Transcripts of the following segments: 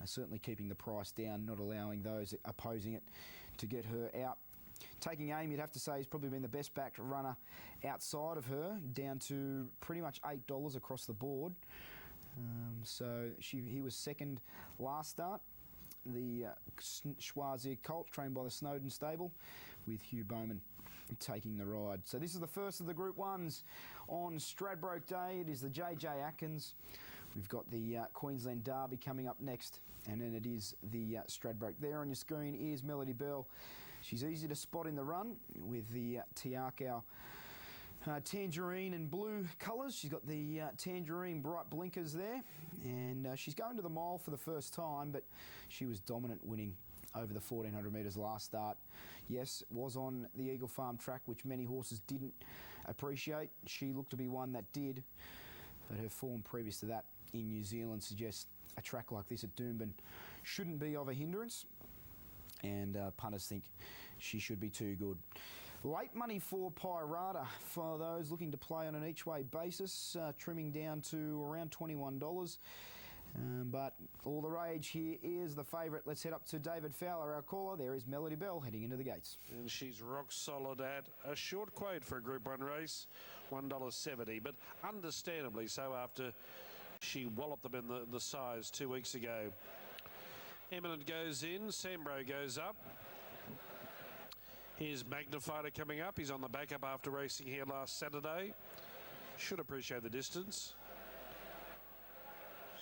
certainly keeping the price down, not allowing those opposing it to get her out. Taking Aim, you'd have to say, has probably been the best backed runner outside of her, down to pretty much $8 across the board. So he was second last start. The Schwarzia colt, trained by the Snowden stable, with Hugh Bowman taking the ride. So this is the first of the Group 1s on Stradbroke Day. It is the JJ Atkins. We've got the Queensland Derby coming up next, and then it is the Stradbroke. There on your screen is Melody Bell. She's easy to spot in the run with the Tiakau tangerine and blue colours. She's got the tangerine bright blinkers there, and she's going to the mile for the first time, but she was dominant, winning over the 1400 metres last start. Yes, it was on the Eagle Farm track, which many horses didn't appreciate. She looked to be one that did, but her form previous to that in New Zealand suggests a track like this at Doomben shouldn't be of a hindrance, and punters think she should be too good. Late money for Pirata for those looking to play on an each-way basis, trimming down to around $21. But all the rage here is the favourite. Let's head up to David Fowler, our caller. There is Melody Bell heading into the gates. And she's rock solid at a short quote for a Group 1 race, $1.70, but understandably so after she walloped them in the size 2 weeks ago. Eminent goes in, Sambro goes up. Here's Magnifier coming up. He's on the backup after racing here last Saturday. Should appreciate the distance.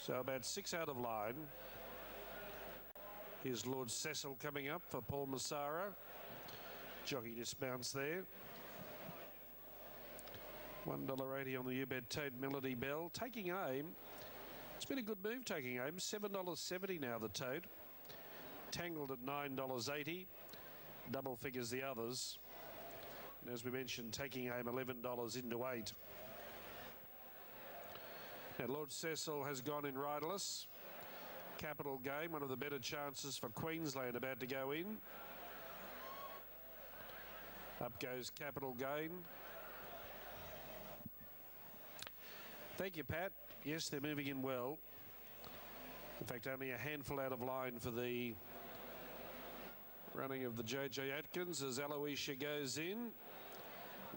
So about 6 out of line. Here's Lord Cecil coming up for Paul Massara. Jockey dismounts there. $1.80 on the U-Bet Toad Melody Bell. Taking Aim. It's been a good move, Taking Aim. $7.70 now, the Toad. Tangled at $9.80. Double figures the others. And as we mentioned, Taking Aim $11 into 8. Now Lord Cecil has gone in riderless. Capital Game, one of the better chances for Queensland, about to go in. Up goes Capital Gain. Thank you, Pat. Yes, they're moving in well. In fact, only a handful out of line for the running of the JJ Atkins as Aloysia goes in.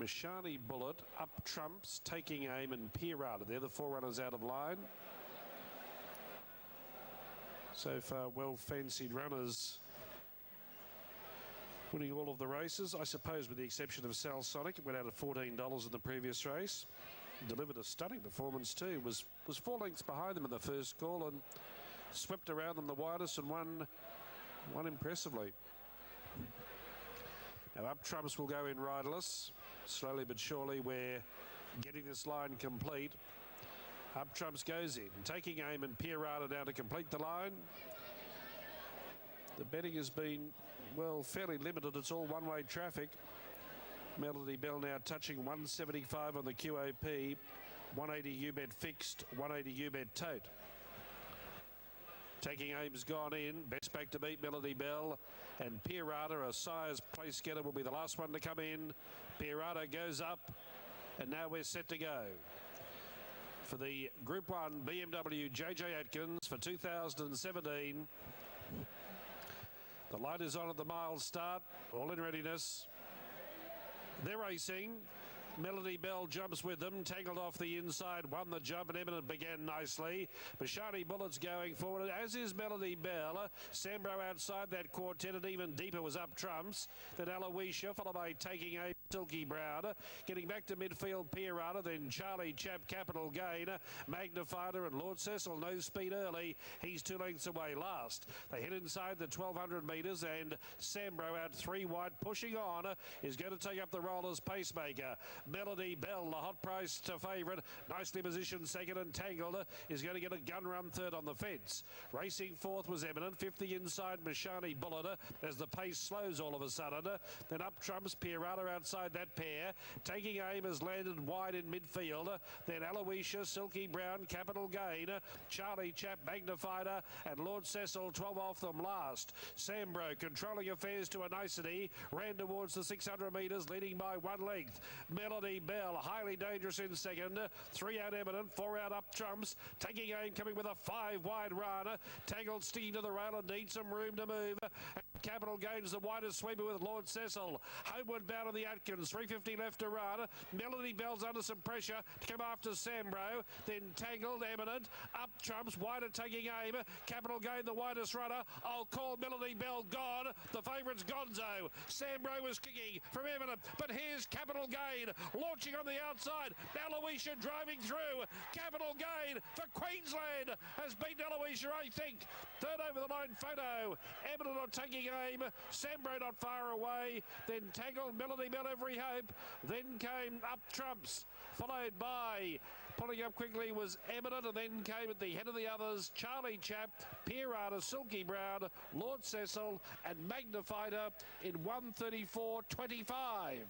Mashani Bullet, Up Trumps, Taking Aim and Pirata. They're the 4 runners out of line. So far, well-fancied runners winning all of the races, I suppose with the exception of Sal Sonic. It went out at $14 in the previous race. Delivered a stunning performance too. Was 4 lengths behind them in the first call and swept around them the widest and won impressively. Now Up Trumps will go in riderless. Slowly but surely we're getting this line complete. Up Trumps goes in. Taking Aim and Pirata now to complete the line. The betting has been, well, fairly limited. It's all one-way traffic. Melody Bell now touching 175 on the QOP. 180 U-Bet fixed, 180 U-Bet tote. Taking Aim's gone in. Best back to beat Melody Bell. And Pirata, a size place getter, will be the last one to come in. Pirata goes up. And now we're set to go for the Group 1 BMW JJ Atkins for 2017. The light is on at the mile start. All in readiness. They're racing. Melody Bell jumps with them, tangled off the inside, won the jump, and Eminent began nicely. Bashani Bullet's going forward, as is Melody Bell. Sambro outside that quartet, and even deeper was Up Trumps. Then Aloysia, followed by Taking Aim, Silky Brown. Getting back to midfield, Pirata, then Charlie Chap, Capital Gain. Magnifier and Lord Cecil, no speed early. He's 2 lengths away last. They head inside the 1200 metres, and Sambro out 3 wide, pushing on, is going to take up the roller's pacemaker. Melody Bell, the hot price to favourite, nicely positioned second, and Tangled is going to get a gun run third on the fence. Racing fourth was Eminent, 50 inside Mashani Bullet as the pace slows all of a sudden. Then Up Trumps, Pirata outside inside that pair. Taking aim has landed wide in midfield. Then Aloysia, Silky Brown, Capital Gain, Charlie Chap, Magnifier, and Lord Cecil, 12 off them last. Sambro controlling affairs to a nicety, ran towards the 600 metres, leading by 1 length. Melody Bell, highly dangerous in second. 3 out Eminent, 4 out Up Trumps. Taking aim, coming with a 5 wide run. Tangled sticking to the rail and needs some room to move. Capital Gains the widest sweeper with Lord Cecil. Homeward bound on the Atkins, 350 left to run. Melody Bell's under some pressure to come after Sambro. Then Tangled, Eminent, Up Trumps, wider taking aim. Capital Gain the widest runner. I'll call Melody Bell gone. The favourite's Gonzo. Sambro was kicking from Eminent, but here's Capital Gain launching on the outside. Aloysia driving through. Capital Gain for Queensland has beaten Aloysia, I think. Third over the line photo. Eminent on taking aim. Sambro not far away. Then Tangled, Melody Bell, Every Hope. Then came Up Trumps, followed by, pulling up quickly was Eminent, and then came at the head of the others Charlie Chap, Pirata, Silky Brown, Lord Cecil, and Magnifier in 1:34.25.